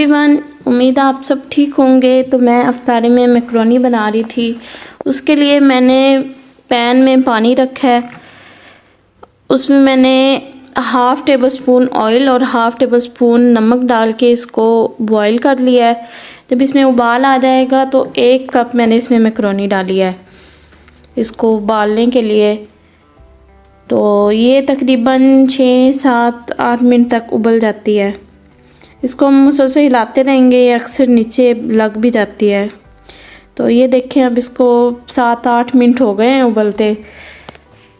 Everyone, उम्मीद है आप सब ठीक होंगे। तो मैं अफ्तारी में मैकरोनी बना रही थी। उसके लिए मैंने पैन में पानी रखा है, उसमें मैंने हाफ़ टेबल स्पून ऑयल और हाफ़ टेबल स्पून नमक डाल के इसको बॉईल कर लिया है। जब इसमें उबाल आ जाएगा तो 1 कप मैंने इसमें मैकरोनी डाली है इसको उबालने के लिए। तो ये तकरीबन 6-7-8 मिनट तक उबल जाती है। इसको हम मुसलसल हिलाते रहेंगे, ये अक्सर नीचे लग भी जाती है। तो ये देखें, अब इसको 7-8 मिनट हो गए हैं उबलते,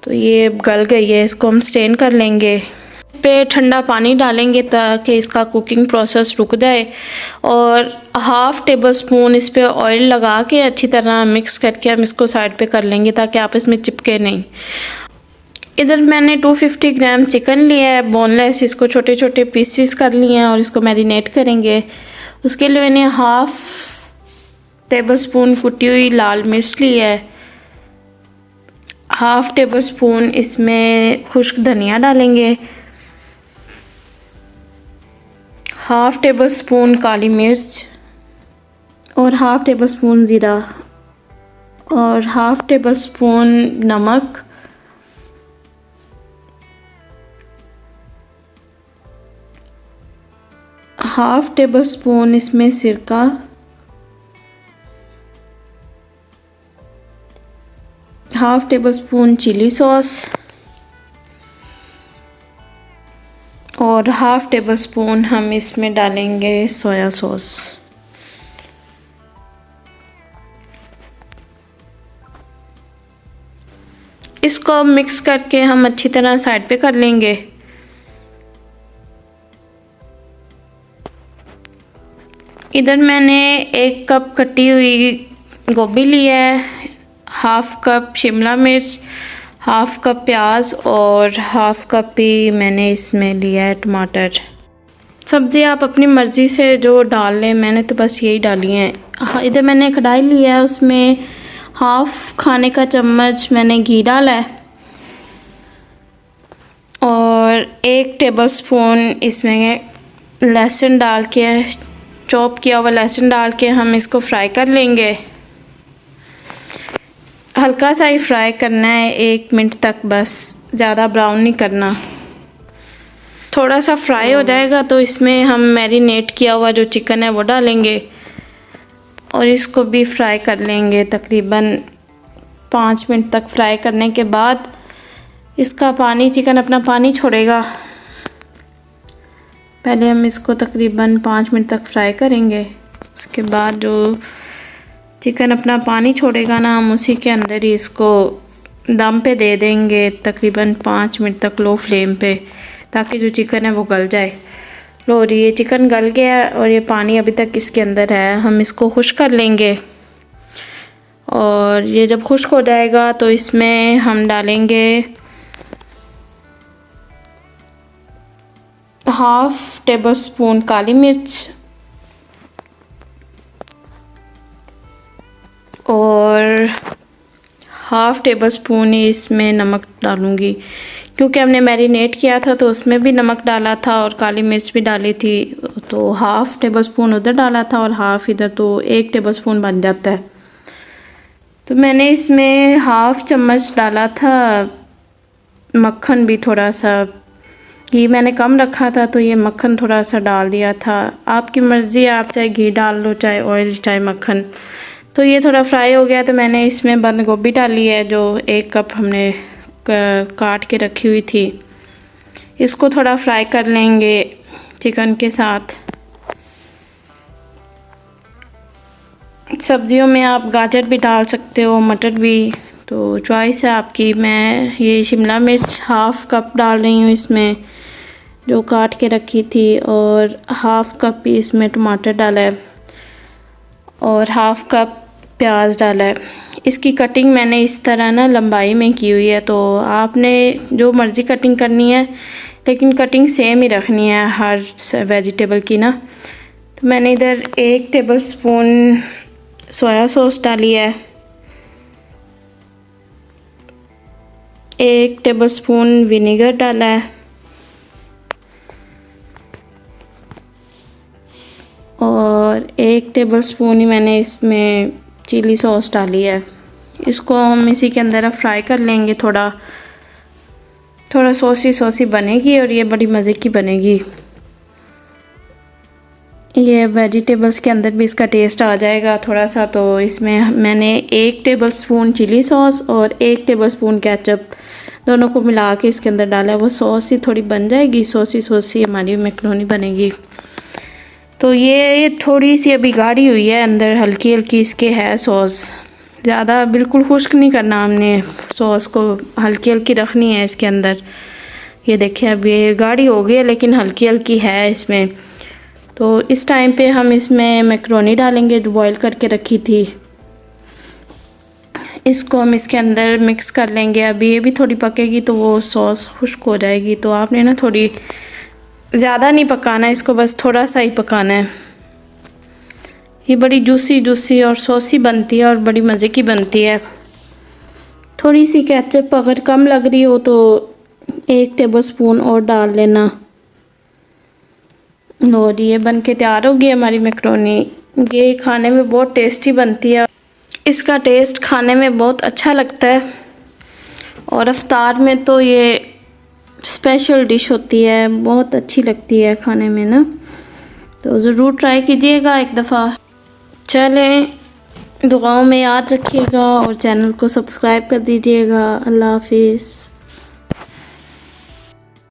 तो ये गल गई है। इसको हम स्ट्रेन कर लेंगे। इस पे ठंडा पानी डालेंगे ताकि इसका कुकिंग प्रोसेस रुक जाए, और हाफ़ टेबल स्पून इस पे ऑयल लगा के अच्छी तरह मिक्स करके हम इसको साइड पे कर लेंगे ताकि आपस में चिपके नहीं। इधर मैंने 250 ग्राम चिकन लिया है बोनलेस, इसको छोटे छोटे पीसेस कर लिए हैं और इसको मैरिनेट करेंगे। उसके लिए मैंने हाफ़ टेबल स्पून कुटी हुई लाल मिर्च ली है, हाफ़ टेबल स्पून इसमें खुश्क धनिया डालेंगे, हाफ़ टेबल स्पून काली मिर्च और हाफ़ टेबल स्पून ज़ीरा और हाफ़ टेबल स्पून नमक, हाफ़ टेबल स्पून इसमें सिरका, half tablespoon chilli sauce और हाफ़ टेबल स्पून हम इसमें डालेंगे सोया सॉस। इसको मिक्स करके हम अच्छी तरह साइड पे कर लेंगे। इधर मैंने 1 कप कटी हुई गोभी ली है, हाफ़ कप शिमला मिर्च, हाफ़ कप प्याज और हाफ़ कप ही मैंने इसमें लिया है टमाटर। सब्ज़ी आप अपनी मर्ज़ी से जो डाल लें, मैंने तो बस यही डाली हैं। इधर मैंने कढ़ाई लिया है, उसमें हाफ़ खाने का चम्मच मैंने घी डाला है और 1 टेबल स्पून इसमें लहसुन डाल के, चॉप किया हुआ लहसुन डाल के हम इसको फ्राई कर लेंगे। हल्का सा ही फ्राई करना है, 1 मिनट तक बस, ज़्यादा ब्राउन नहीं करना। थोड़ा सा फ्राई हो जाएगा तो इसमें हम मैरिनेट किया हुआ जो चिकन है वो डालेंगे और इसको भी फ्राई कर लेंगे। तकरीबन 5 मिनट तक फ्राई करने के बाद इसका पानी, चिकन अपना पानी छोड़ेगा। पहले हम इसको तकरीबन 5 मिनट तक फ्राई करेंगे, उसके बाद जो चिकन अपना पानी छोड़ेगा ना, हम उसी के अंदर ही इसको दम पे दे देंगे तकरीबन 5 मिनट तक लो फ्लेम पे, ताकि जो चिकन है वो गल जाए। लो, ये चिकन गल गया और ये पानी अभी तक इसके अंदर है। हम इसको खुश्क कर लेंगे और ये जब खुश्क हो जाएगा तो इसमें हम डालेंगे हाफ़ टेबल स्पून काली मिर्च और हाफ़ टेबल स्पून इसमें नमक डालूँगी, क्योंकि हमने मैरिनेट किया था तो उसमें भी नमक डाला था और काली मिर्च भी डाली थी। तो हाफ़ टेबल स्पून उधर डाला था और हाफ़ इधर, तो 1 टेबल स्पून बन जाता है। तो मैंने इसमें हाफ़ चम्मच डाला था मक्खन भी, थोड़ा सा घी मैंने कम रखा था तो ये मक्खन थोड़ा सा डाल दिया था। आपकी मर्ज़ी, आप चाहे घी डाल लो, चाहे ऑयल, चाहे मक्खन। तो ये थोड़ा फ्राई हो गया तो मैंने इसमें बंद गोभी डाली है जो 1 कप हमने काट के रखी हुई थी। इसको थोड़ा फ्राई कर लेंगे चिकन के साथ। सब्जियों में आप गाजर भी डाल सकते हो, मटर भी, तो चॉइस है आपकी। मैं ये शिमला मिर्च हाफ़ कप डाल रही हूँ इसमें जो काट के रखी थी, और हाफ़ कप ही इसमें टमाटर डाला है और हाफ़ कप प्याज डाला है। इसकी कटिंग मैंने इस तरह ना लंबाई में की हुई है, तो आपने जो मर्ज़ी कटिंग करनी है, लेकिन कटिंग सेम ही रखनी है हर वेजिटेबल की ना। तो मैंने इधर 1 टेबल स्पून सोया सॉस डाली है, 1 टेबल स्पून विनेगर डाला है और 1 टेबलस्पून ही मैंने इसमें चिली सॉस डाली है। इसको हम इसी के अंदर फ्राई कर लेंगे। थोड़ा सॉसी बनेगी और ये बड़ी मज़े की बनेगी। ये वेजिटेबल्स के अंदर भी इसका टेस्ट आ जाएगा थोड़ा सा। तो इसमें मैंने 1 टेबलस्पून चिली सॉस और 1 टेबलस्पून केचप दोनों को मिला के इसके अंदर डाला है। वो सॉस ही थोड़ी बन जाएगी, सॉसी हमारी मैक्रोनी बनेगी। तो ये थोड़ी सी अभी गाढ़ी हुई है, अंदर हल्की इसके है सॉस। ज़्यादा बिल्कुल खुश्क नहीं करना हमने, सॉस को हल्की रखनी है इसके अंदर। ये देखिए अब ये गाढ़ी हो गई है लेकिन हल्की है इसमें। तो इस टाइम पे हम इसमें मैक्रोनी डालेंगे जो बॉईल करके रखी थी। इसको हम इसके अंदर मिक्स कर लेंगे। अभी ये भी थोड़ी पकेगी तो वो सॉस खुश्क हो जाएगी। तो आपने ना थोड़ी ज़्यादा नहीं पकाना, इसको बस थोड़ा सा ही पकाना है। ये बड़ी जूसी और सॉसी बनती है और बड़ी मज़े की बनती है। थोड़ी सी केचप अगर कम लग रही हो तो 1 टेबलस्पून और डाल लेना। और ये बन के तैयार होगी हमारी मैक्रोनी। ये खाने में बहुत टेस्टी बनती है, इसका टेस्ट खाने में बहुत अच्छा लगता है। और इफ्तार में तो ये स्पेशल डिश होती है, बहुत अच्छी लगती है खाने में ना। तो ज़रूर ट्राई कीजिएगा एक दफ़ा। चलें, दुआओं में याद रखिएगा और चैनल को सब्सक्राइब कर दीजिएगा। अल्लाह हाफिज़।